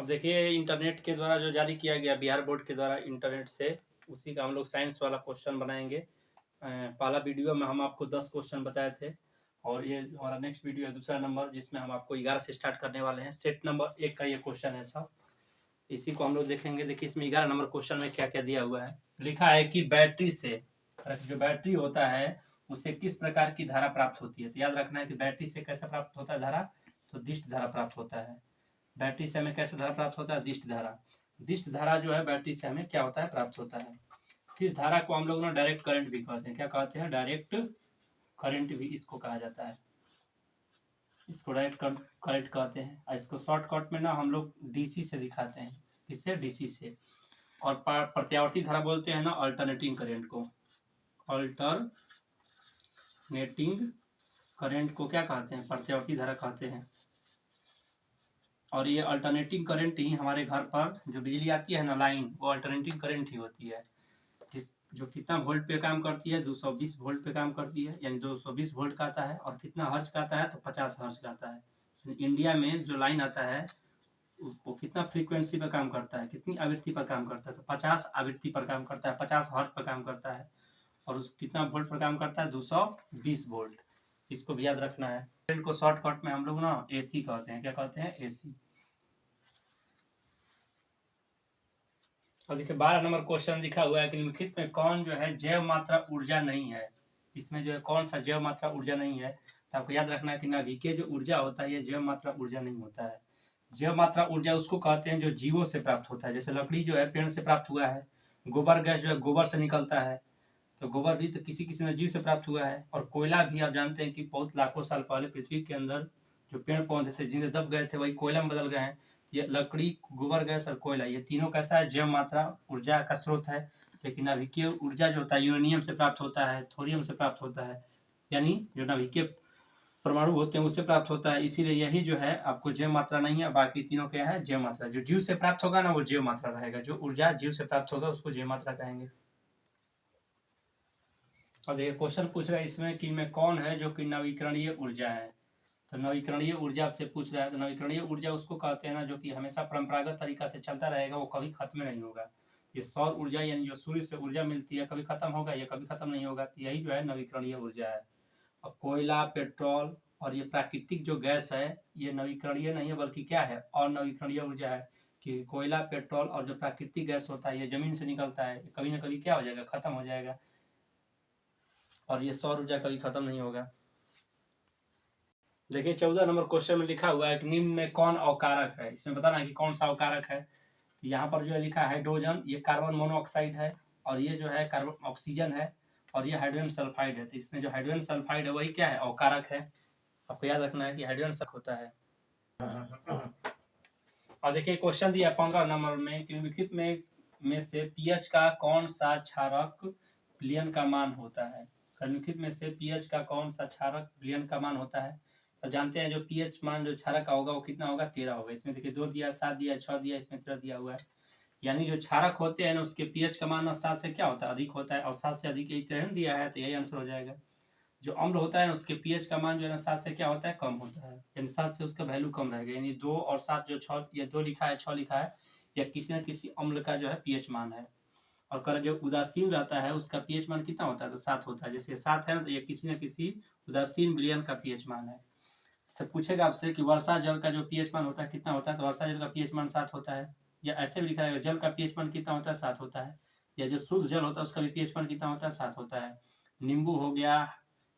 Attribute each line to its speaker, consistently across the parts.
Speaker 1: अब देखिए इंटरनेट के द्वारा जो जारी किया गया बिहार बोर्ड के द्वारा इंटरनेट से, उसी का हम लोग साइंस वाला क्वेश्चन बनाएंगे। पहला वीडियो में हम आपको 10 क्वेश्चन बताए थे और ये हमारा नेक्स्ट वीडियो है दूसरा नंबर, जिसमें हम आपको 11 से स्टार्ट करने वाले हैं। सेट नंबर 1 का ये क्वेश्चन है सब, इसी को हम लोग देखेंगे। देखिए इसमें 11 नंबर क्वेश्चन में क्या क्या दिया हुआ है। लिखा है कि बैटरी से, जो बैटरी होता है उससे किस प्रकार की धारा प्राप्त होती है। तो याद रखना है कि बैटरी से कैसे प्राप्त होता है धारा, तो दिष्ट धारा प्राप्त होता है। बैटरी से हमें कैसे धारा प्राप्त होता है, दिष्ट धारा। दिष्ट धारा जो है बैटरी से हमें क्या होता है, प्राप्त होता है। इस धारा को हम लोग ना डायरेक्ट करंट भी कहते हैं। क्या कहते हैं, डायरेक्ट करंट भी इसको कहा जाता है। इसको डायरेक्ट करंट कहते हैं और इसको शॉर्टकट में ना हम लोग डीसी से दिखाते हैं। किससे, डीसी से। और प्रत्यावर्ती धारा बोलते हैं ना अल्टरनेटिंग करंट को। अल्टरनेटिंग करंट को क्या कहते हैं, प्रत्यावर्ती धारा कहते हैं। और ये अल्टरनेटिंग करंट ही हमारे घर पर जो बिजली आती है ना लाइन, वो अल्टरनेटिंग करंट ही होती है। जो कितना वोल्ट पे काम करती है, 220 वोल्ट पे काम करती है, यानी 220 वोल्ट का आता है। और कितना हर्ज का आता है, तो 50 हर्ज का आता है। इंडिया में जो लाइन आता है वो कितना फ्रीक्वेंसी पर काम करता है, कितनी आवृत्ति पर काम करता है, तो 50 आवृत्ति पर काम करता है, 50 हर्ज पर काम करता है। और उस कितना वोल्ट पर काम करता है, 220 वोल्ट। इसको भी याद रखना है। करंट को शॉर्टकट में हम लोग ना एसी कहते हैं। क्या कहते हैं, एसी। और देखिए 12 नंबर क्वेश्चन लिखा हुआ है कि निम्नलिखित में कौन जो है जैव मात्रा ऊर्जा नहीं है। इसमें जो है कौन सा जैव मात्रा ऊर्जा नहीं है। तो आपको याद रखना है कि नाभिकीय जो ऊर्जा होता है ये जैव मात्रा ऊर्जा नहीं होता है। जैव मात्रा ऊर्जा उसको कहते हैं जो जीवों से प्राप्त होता है। जैसे लकड़ी जो है पेड़ से प्राप्त हुआ है, गोबर गैस जो है गोबर से निकलता है, तो गोबर भी तो किसी किसी जीव से प्राप्त हुआ है। और कोयला भी आप जानते हैं कि बहुत लाखों साल पहले पृथ्वी के अंदर जो पेड़ पौधे थे जिनसे दब गए थे वही कोयला में बदल गए हैं। ये लकड़ी, गोबर गैस और कोयला, ये तीनों कैसा है, जैव मात्रा ऊर्जा का स्रोत है। लेकिन नाभिकीय ऊर्जा जो होता है यूरेनियम से प्राप्त होता है, थोरियम से प्राप्त होता है, यानी जो नाभिकीय परमाणु होते हैं उससे प्राप्त होता है। इसीलिए यही जो है आपको जैव मात्रा नहीं है, बाकी तीनों क्या है, जैव मात्रा। जो जीव से प्राप्त होगा ना वो जैव मात्रा रहेगा, जो ऊर्जा जीव से प्राप्त होगा उसको जैव मात्रा कहेंगे। और देखिए क्वेश्चन पूछ रहा है इसमें कि में कौन है जो कि नवीकरणीय ऊर्जा है। तो नवीकरणीय ऊर्जा आपसे पूछ रहा है, तो नवीकरणीय ऊर्जा उसको कहते हैं ना जो कि हमेशा परंपरागत तरीका से चलता रहेगा, वो कभी खत्म नहीं होगा। ये सौर ऊर्जा यानी जो सूर्य से ऊर्जा मिलती है कभी खत्म होगा, ये कभी खत्म नहीं होगा। यही जो है नवीकरणीय ऊर्जा है। और कोयला, पेट्रोल और ये प्राकृतिक जो गैस है ये नवीकरणीय नहीं है, बल्कि क्या है, और नवीकरणीय ऊर्जा है। कि कोयला, पेट्रोल और जो प्राकृतिक गैस होता है ये जमीन से निकलता है, कभी ना कभी क्या हो जाएगा, खत्म हो जाएगा। और ये सौर ऊर्जा कभी खत्म नहीं होगा। देखिए 14 नंबर क्वेश्चन में लिखा हुआ है कि निम्न में कौन अवकारक है। इसमें बताना है कि कौन सा अवकारक है। तो यहाँ पर जो है लिखा है हाइड्रोजन, ये कार्बन मोनोऑक्साइड है। और ये जो है कार्बन ऑक्सीजन है। और ये हाइड्रोजन सल्फाइड है। तो इसमें जो हाइड्रोजन सल्फाइड है वही क्या है, अवकारक है। आपको याद रखना है कि हाइड्रोजन सल्फाइड होता है। और देखिए क्वेश्चन दिया 15 नंबर में कि निम्नलिखित में से पीएच का कौन सा क्षारक विलयन का मान होता है। निम्नलिखित में से पीएच का कौन सा क्षारक विलयन का मान होता है। तो जानते हैं जो पीएच मान जो क्षारक का होगा वो कितना होगा, 13 होगा। इसमें देखिए 2 दिया, 7 दिया, 6 दिया, इसमें 13 दिया हुआ है। यानी जो क्षारक होते हैं ना उसके पीएच का मान 7 से क्या होता है, अधिक होता है। और 7 से अधिक यही 13 दिया है, तो यही आंसर हो जाएगा। जो अम्ल होता है उसके पीएच का मान जो है ना 7 से क्या होता है, कम होता है। यानी 7 से उसका वैल्यू कम रहेगा। यानी 2 और 7 जो 6, ये 2 लिखा है, 6 लिखा है, या किसी न किसी अम्ल का जो है पीएच मान है। और कर जो उदासीन रहता है उसका पीएच मान कितना होता है, तो 7 होता है। जैसे 7 है ना, तो ये किसी न किसी उदासीन विलयन का पीएच मान है। सब पूछेगा आपसे कि वर्षा जल का जो पीएच मान होता है कितना होता है, तो वर्षा जल का पीएच मान 7 होता है। या ऐसे भी लिखा जाएगा जल का पीएच मान कितना होता है, 7 होता है। या जो शुद्ध जल होता है उसका भी पीएच मान कितना होता है, 7 होता है। नींबू हो गया,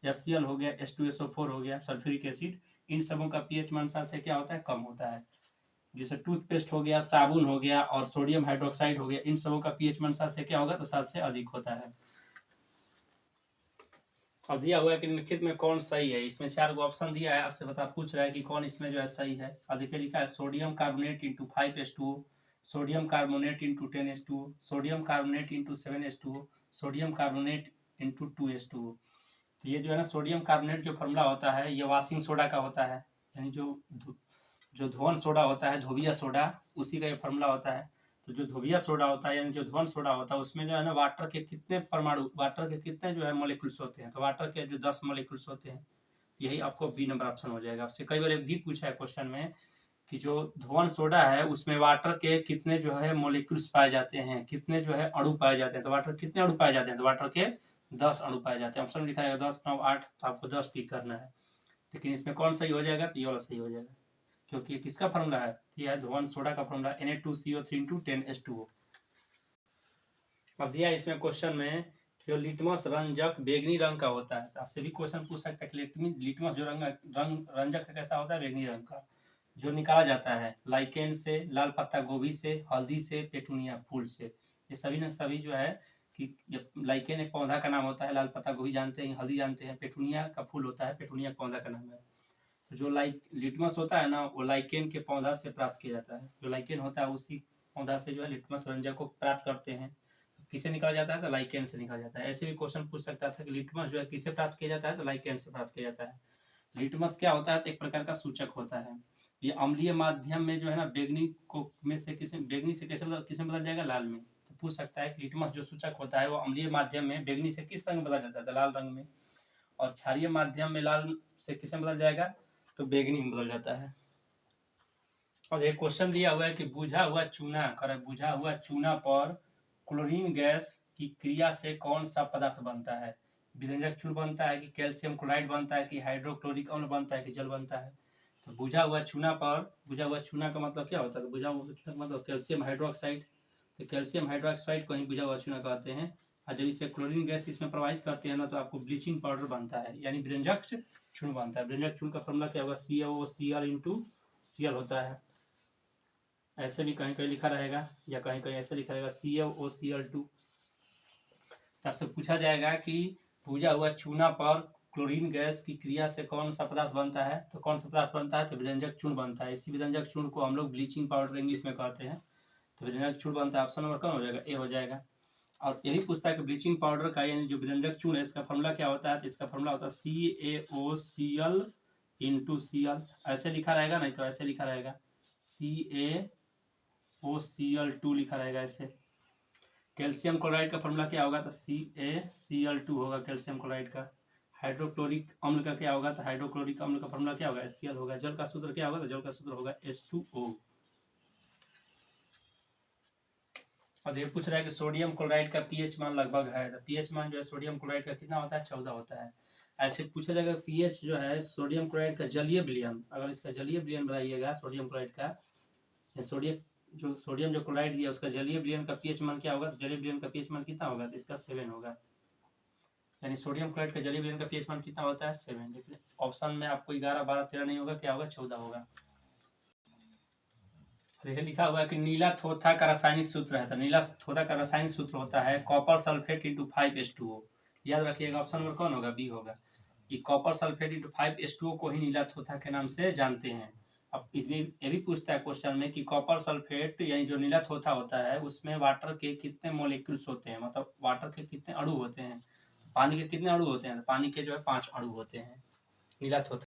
Speaker 1: HCl हो गया, H2SO4 हो गया, सल्फ्यूरिक एसिड, इन सबों का पीएच मान 7 से क्या होता है, कम होता है। जैसे टूथपेस्ट हो गया, साबुन हो गया और सोडियम हाइड्रोक्साइड हो गया, इन सबों का पीएच मान 7 से क्या होगा, तो 7 से अधिक होता है। और दिया हुआ है कि निम्नलिखित में कौन सही है। इसमें 4 ऑप्शन दिया है, आपसे पूछ रहा है कि कौन इसमें जो है सही है। और देखिए लिखा है sodium carbonate into 5H2O, sodium carbonate into 10H2O, sodium carbonate into 7H2O, sodium carbonate into 2H2O। तो ये जो है ना सोडियम कार्बोनेट जो फॉर्मूला होता है ये वाशिंग सोडा का होता है। यानी जो धोवन सोडा होता है, धोबिया सोडा, उसी का ये फॉर्मूला होता है। तो जो धोबिया सोडा होता है यानी जो धोवन सोडा होता है उसमें जो है ना वाटर के कितने परमाणु, वाटर के कितने जो है मोलिक्यूल्स होते हैं, तो वाटर के जो 10 मोलिक्यूल्स होते हैं। यही आपको बी नंबर ऑप्शन हो जाएगा। आपसे कई बार भी पूछा है क्वेश्चन में कि जो धोवन सोडा है उसमें वाटर के कितने जो है मोलिक्यूल्स पाए जाते हैं, कितने जो है अणु पाए जाते हैं। तो वाटर कितने अणु पाए जाते हैं, तो वाटर के 10 अणु पाए जाते हैं। ऑप्शन में लिखा है 10, 9, 8, तो आपको 10 पिक करना है। लेकिन इसमें कौन सही हो जाएगा, तो ये वाला सही हो जाएगा, क्योंकि किसका फॉर्मूला है, यह है धोवन सोडा का फॉर्मूला Na2CO3 अब दिया इसमें क्वेश्चन में जो लिटमस रंजक बैगनी रंग का होता है। तो आपसे भी क्वेश्चन पूछ सकता है कि लिटमस जो रंजक कैसा होता है, बैगनी रंग का, जो निकाला जाता है लाइकेन से, लाल पत्ता गोभी से, हल्दी से, पेटूनिया फूल से। ये सभी न सभी जो है कि लाइकेन एक पौधा का नाम होता है, लाल पत्ता गोभी जानते हैं, हल्दी जानते हैं, पेटूनिया का फूल होता है, पेटूनिया पौधा का नाम है। तो जो लिटमस होता है ना, वो लाइकेन के पौधा से प्राप्त किया जाता है। जो लाइकेन होता है उसी पौधा से जो है लिटमस रंजक को प्राप्त करते हैं। किसे निकाला जाता है, तो लाइकेन से निकाला जाता है। ऐसे भी क्वेश्चन पूछ सकता था कि लिटमस जो है किससे प्राप्त किया जाता है, तो लाइकेन से प्राप्त किया जाता है। लिटमस क्या होता है, तो एक प्रकार का सूचक होता है। ये अम्लीय माध्यम में जो है ना बैगनी को में से बैगनी से किसमें बदल जाएगा, लाल में। तो पूछ सकता है कि लिटमस जो सूचक होता है वो अम्लीय माध्यम में बैगनी से किस रंग में बदल जाता है, तो लाल रंग में। और क्षारीय माध्यम में लाल से किसमें बदल जाएगा, तो बैगनी में बदल जाता है। और एक क्वेश्चन दिया हुआ है कि बुझा हुआ चूना पर क्लोरीन गैस की क्रिया से कौन सा पदार्थ बनता है। विरंजक चूर्ण बनता है, कि कैल्शियम क्लोराइड बनता है, कि हाइड्रोक्लोरिक अम्ल बनता है, कि जल बनता है। तो बुझा हुआ चूना का मतलब क्या होता है, तो बुझा हुआ चूना का मतलब कैल्शियम हाइड्रोक्साइड। तो कैल्शियम हाइड्रोक्साइड को ही बुझा हुआ चूना कहते हैं। और जब इसे क्लोरीन गैस इसमें प्रवाहित करते हैं ना, तो आपको ब्लीचिंग पाउडर बनता है, यानी विरंजक चूर्ण बनता है। विरंजक चूर्ण का फॉर्मूला क्या होगा, CaOCl होता है। ऐसे भी कहीं कहीं लिखा रहेगा, या कहीं कहीं ऐसे लिखा रहेगा CaOCl2। आपसे पूछा जाएगा कि भुजा हुआ चूना पर क्लोरीन गैस की क्रिया से कौन सा पदार्थ बनता है, तो कौन सा पदार्थ बनता है, तो विरंजक चूर्ण बनता है। इसी विरंजक चूर्ण को हम लोग ब्लीचिंग पाउडर इंग्लिश में कहते हैं। तो विरंजक चूर्ण बनता है, ऑप्शन नंबर कौन हो जाएगा, ए हो जाएगा। और यही पूछता है कि ब्लीचिंग पाउडर का यानी जो विरंजक चूर्ण है इसका फॉर्मूला क्या होता है, तो इसका फॉर्मूला होता है CaOCl/Cl। ऐसे लिखा रहेगा, नहीं तो ऐसे लिखा रहेगा CaOCl2 लिखा रहेगा ऐसे। कैल्शियम क्लोराइड का फॉर्मूला क्या होगा, तो CaCl2 होगा कैल्शियम क्लोराइड का। हाइड्रोक्लोरिक अम्ल का क्या होगा, तो हाइड्रोक्लोरिक अम्ल का फॉर्मूला क्या होगा, HCl होगा। जल का सूत्र क्या होगा, तो जल का सूत्र होगा H2O। और ये पूछ रहा है कि सोडियम क्लोराइड का pH मान लगभग है, तो pH मान जो है सोडियम क्लोराइड का कितना होता है, 14 होता है। ऐसे पूछा जाएगा pH जो है सोडियम क्लोराइड का जलीय विलयन, अगर इसका जलीय विलयन बताइएगा सोडियम क्लोराइड का, सोडियम जो क्लोराइड दिया उसका जलीय विलयन का pH मान क्या होगा, तो जलीय विलयन का pH मान कितना होगा, तो इसका 7 होगा। यानी सोडियम क्लोराइड का जलीय विलयन का pH मान कितना होता है, 7। लेकिन ऑप्शन में आपको 11, 12, 13 नहीं होगा, क्या होगा, 14 होगा। जैसे लिखा हुआ है कि नीला थोथा का रासायनिक सूत्र है, तो नीला थोथा का रासायनिक सूत्र होता है कॉपर सल्फेट इंटू 5H2O। याद रखिएगा, ऑप्शन नंबर कौन होगा, बी होगा। कि कॉपर सल्फेट इंटू 5H2O को ही नीला थोथा के नाम से जानते हैं। अब इसमें ये भी पूछता है क्वेश्चन में कि कॉपर सल्फेट यानी जो नीला थोथा होता है उसमें वाटर के कितने मोलिक्यूल्स होते हैं, मतलब वाटर के कितने अणु होते हैं। पानी के कितने अणु होते हैं, पानी के जो है 5 अणु होते हैं नीला थोथा